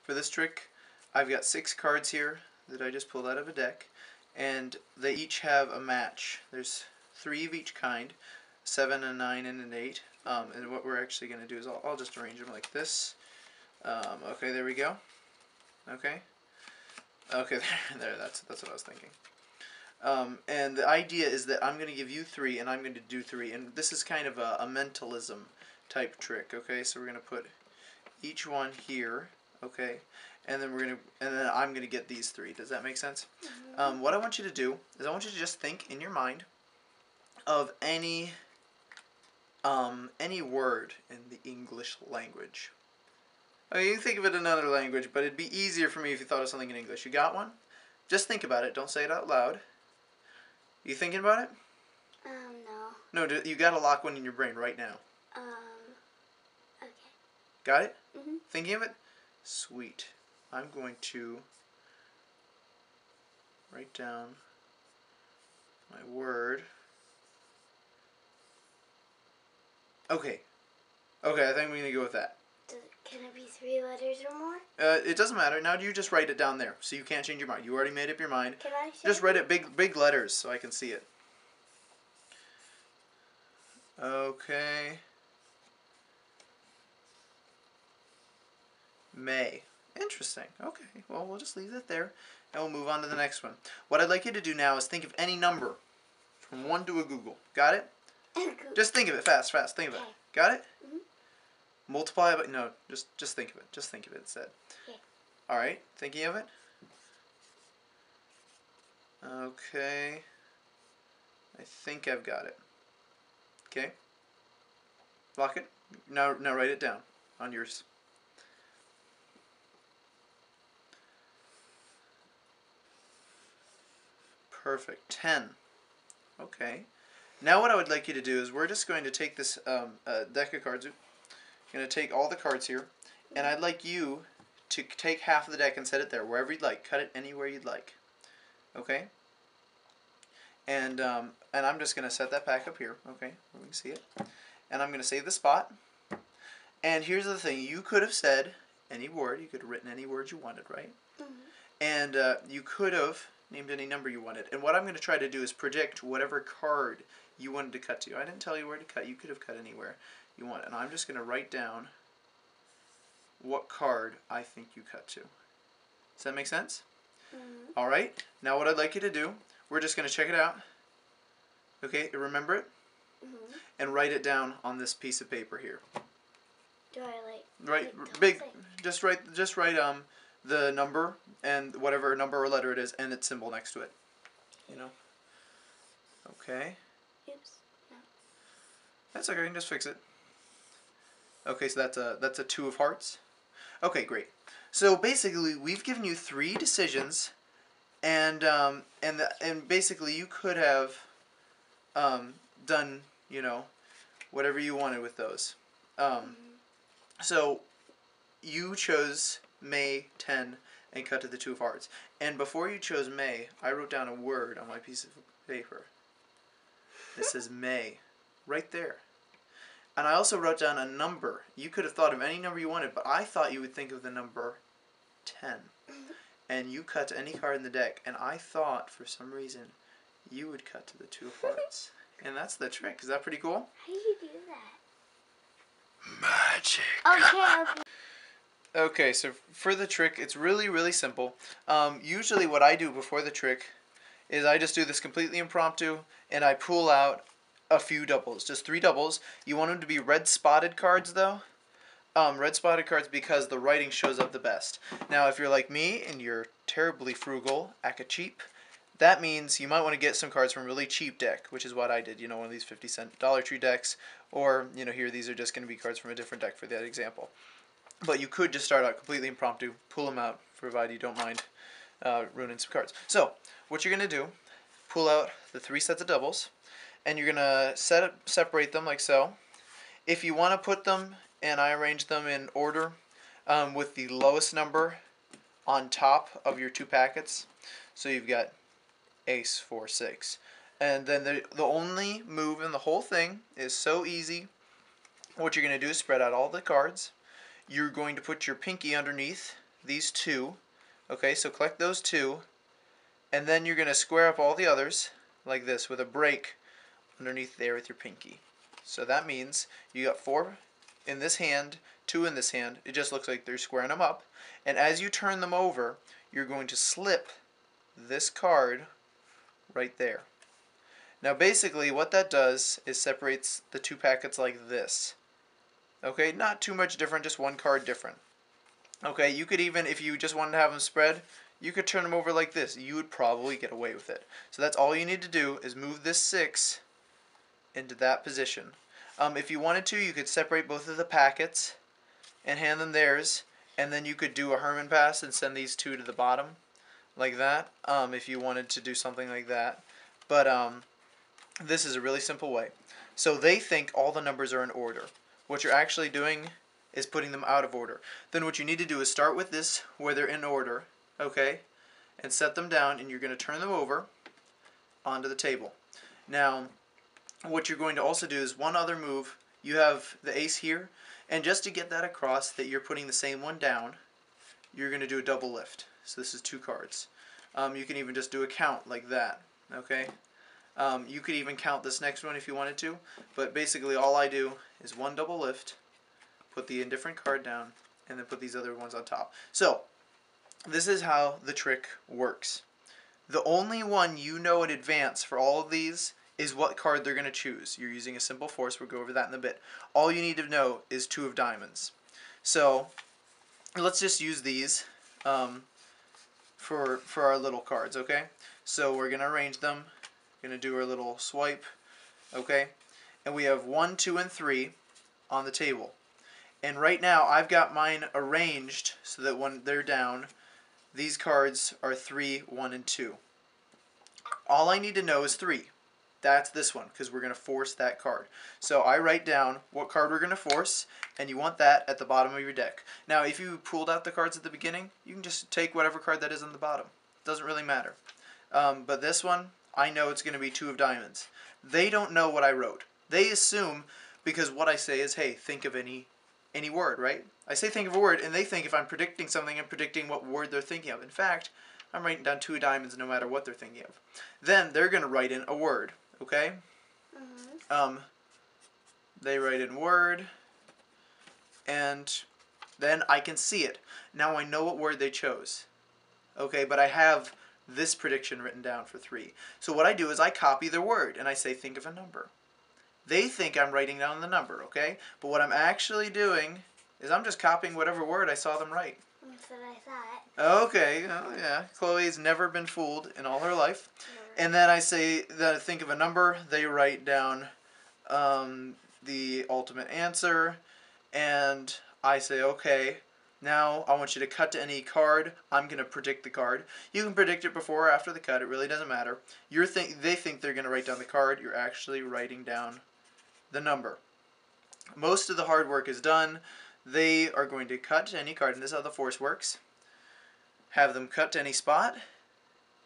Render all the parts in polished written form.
for this trick, I've got 6 cards here that I just pulled out of a deck, and they each have a match. There's 3 of each kind, 7, a 9, and an 8. And what we're actually going to do is I'll just arrange them like this. Okay, there we go. Okay. Okay, there. That's what I was thinking. And the idea is that I'm going to give you 3, and I'm going to do 3, and this is kind of a mentalism type trick. Okay, so we're going to put each one here. Okay, and then I'm going to get these 3. Does that make sense? Mm-hmm. What I want you to do is I want you to just think in your mind of any word in the English language. Okay, you can think of it in another language, but it'd be easier for me if you thought of something in English. You got one? Just think about it. Don't say it out loud. You thinking about it? No. No, you got to lock one in your brain right now. Okay. Got it? Mm-hmm. Thinking of it? Sweet. I'm going to write down my word. Okay. Okay, I think we're going to go with that. Can it be 3 letters or more? It doesn't matter. Now you just write it down there, so you can't change your mind. You already made up your mind. Can I just write it big letters so I can see it. Okay. May. Interesting. Okay. Well, we'll just leave it there, and we'll move on to the next one. What I'd like you to do now is think of any number from 1 to a Google. Got it? Just think of it. Fast. Think of it. Got it? Mm-hmm. Multiply it, but no, just think of it. Just think of it instead. Okay. All right, thinking of it? Okay. I think I've got it. Okay. Lock it. Now write it down on yours. Perfect. 10. Okay. Now what I would like you to do is we're just going to take this deck of cards. I'm going to take all the cards here, and I'd like you to take half of the deck and set it there, wherever you'd like. Cut it anywhere you'd like. Okay? And I'm just going to set that back up here, okay, where we can see it. And I'm going to save the spot. And here's the thing. You could have said any word. You could have written any word you wanted, right? Mm-hmm. And you could have named any number you wanted. And what I'm going to try to do is predict whatever card you wanted to cut to. I didn't tell you where to cut. You could have cut anywhere you want. And I'm just going to write down what card I think you cut to. Does that make sense? Mm-hmm. All right. Now what I'd like you to do, we're just going to check it out. Okay, remember it? Mm-hmm. And write it down on this piece of paper here. Do I Write the big. thing? Just write the number and whatever number or letter it is and its symbol next to it. You know. Okay. Oops. No. That's okay. I can just fix it. Okay, so that's a 2 of hearts. Okay, great. So basically, we've given you 3 decisions, and basically you could have done, you know, whatever you wanted with those. So you chose May 10 and cut to the 2 of hearts. And before you chose May, I wrote down a word on my piece of paper. This is May, right there. And I also wrote down a number. You could have thought of any number you wanted, but I thought you would think of the number 10. And you cut to any card in the deck, and I thought, for some reason, you would cut to the 2 of hearts. And that's the trick. Is that pretty cool? How do you do that? Magic. Okay. Okay, so for the trick, it's really, really simple. Usually what I do before the trick is I just do this completely impromptu, and I pull out a few doubles, just 3 doubles. You want them to be red spotted cards, though. Red spotted cards because the writing shows up the best. Now, if you're like me and you're terribly frugal, cheap, that means you might want to get some cards from a really cheap deck, which is what I did. You know, one of these 50-cent Dollar Tree decks, or you know, here these are just going to be cards from a different deck for that example. But you could just start out completely impromptu, pull them out, provided you don't mind ruining some cards. So, what you're going to do, pull out the 3 sets of doubles, and you're going to separate them like so. If you want to put them, and I arrange them in order, with the lowest number on top of your 2 packets. So you've got Ace, 4, 6. And then the only move in the whole thing is so easy. What you're going to do is spread out all the cards. You're going to put your pinky underneath these two. Okay, so collect those two, and then you're going to square up all the others like this with a break underneath there with your pinky. So that means you got 4 in this hand, 2 in this hand. It just looks like they're squaring them up. And as you turn them over, you're going to slip this card right there. Now basically what that does is separates the 2 packets like this. Okay, not too much different, just 1 card different. Okay, you could even, if you just wanted to have them spread, you could turn them over like this. You would probably get away with it. So that's all you need to do is move this 6 into that position. If you wanted to, you could separate both of the packets and hand them theirs, and then you could do a Herman pass and send these 2 to the bottom like that, if you wanted to do something like that. But this is a really simple way. So they think all the numbers are in order. What you're actually doing is putting them out of order. Then what you need to do is start with this where they're in order, okay, and set them down, and you're going to turn them over onto the table. Now, what you're going to also do is one other move. You have the ace here, and just to get that across that you're putting the same one down, you're going to do a double lift. So this is 2 cards. You can even just do a count like that, okay? You could even count this next one if you wanted to, but basically all I do is 1 double lift, put the indifferent card down, and then put these other ones on top. So, this is how the trick works. The only one you know in advance for all of these is what card they're going to choose. You're using a simple force. We'll go over that in a bit. All you need to know is 2 of diamonds. So, let's just use these for our little cards, okay? So, we're going to arrange them. We're going to do our little swipe, okay? And we have 1, 2, and 3 on the table. And right now, I've got mine arranged so that when they're down, these cards are 3, 1, and 2. All I need to know is 3. That's this one, because we're going to force that card. So I write down what card we're going to force, and you want that at the bottom of your deck. Now, if you pulled out the cards at the beginning, you can just take whatever card that is on the bottom. It doesn't really matter. But this one, I know it's going to be 2 of diamonds. They don't know what I wrote. They assume, because what I say is, hey, think of any word, right? I say think of a word, and they think if I'm predicting something, I'm predicting what word they're thinking of. In fact, I'm writing down 2 diamonds no matter what they're thinking of. Then they're going to write in a word, okay? They write in word, and then I can see it. Now I know what word they chose, okay? But I have this prediction written down for 3. So what I do is I copy their word, and I say think of a number. They think I'm writing down the number, okay? But what I'm actually doing is I'm just copying whatever word I saw them write. That's what I thought. Okay, oh yeah. Chloe's never been fooled in all her life. Never. And then I say that think of a number. They write down the ultimate answer. And I say, okay, now I want you to cut to any card. I'm going to predict the card. You can predict it before or after the cut. It really doesn't matter. They think they're going to write down the card. You're actually writing down the number. Most of the hard work is done. They are going to cut to any card, and this is how the force works. Have them cut to any spot.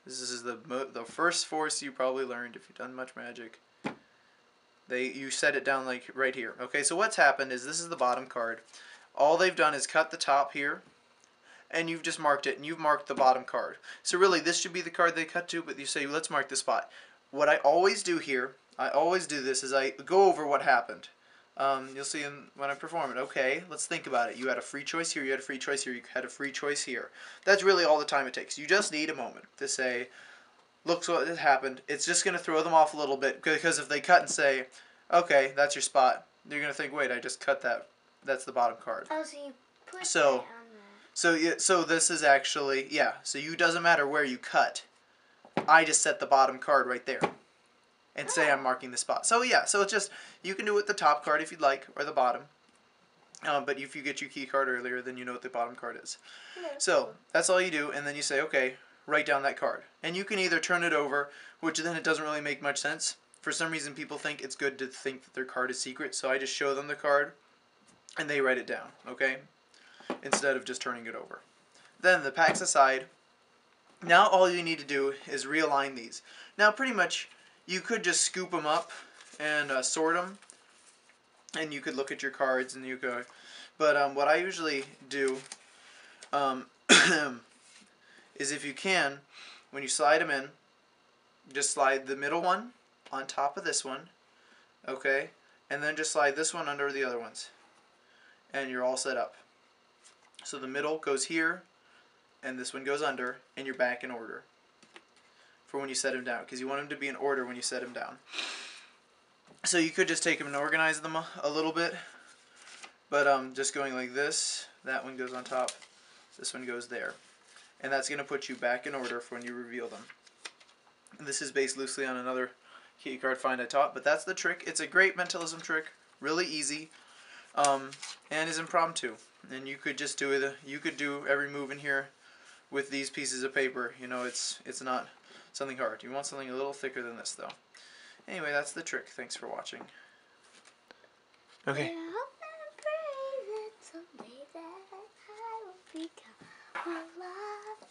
This is the first force you probably learned if you've done much magic. You set it down like right here. Okay, so what's happened is this is the bottom card. All they've done is cut the top here, and you've just marked it, and you've marked the bottom card. So really, this should be the card they cut to, but you say, let's mark the spot. What I always do here, I always do this, is I go over what happened. You'll see when I perform it. Okay, let's think about it. You had a free choice here, you had a free choice here, you had a free choice here. That's really all the time it takes. You just need a moment to say, look what happened. It's just going to throw them off a little bit, because if they cut and say, okay, that's your spot, they're going to think, wait, I just cut that. That's the bottom card. Oh, so you put that on that. So this is actually, yeah, so you doesn't matter where you cut. I just set the bottom card right there. And say I'm marking the spot. So yeah, so it's just, you can do it with the top card if you'd like, or the bottom. But if you get your key card earlier, then you know what the bottom card is. Yeah, so cool. That's all you do, and then you say, okay, write down that card. And you can either turn it over, which then it doesn't really make much sense. For some reason, people think it's good to think that their card is secret, so I just show them the card, and they write it down, okay? Instead of just turning it over. Then the packs aside, now all you need to do is realign these. Now pretty much, you could just scoop them up and sort them, and you could look at your cards and you go. But what I usually do is if you can, when you slide them in, just slide the middle one on top of this one, okay? And then just slide this one under the other ones. And you're all set up. So the middle goes here, and this one goes under, and you're back in order for when you set them down, because you want them to be in order when you set them down. So you could just take them and organize them a little bit, but just going like this, that one goes on top, this one goes there. And that's going to put you back in order for when you reveal them. And this is based loosely on another key card find I taught, but that's the trick. It's a great mentalism trick, really easy, and is impromptu. And you could just do it. You could do every move in here with these pieces of paper. You know, it's not something hard. You want something a little thicker than this, though. Anyway, that's the trick. Thanks for watching. Okay. I hope and pray that someday that I will become alive.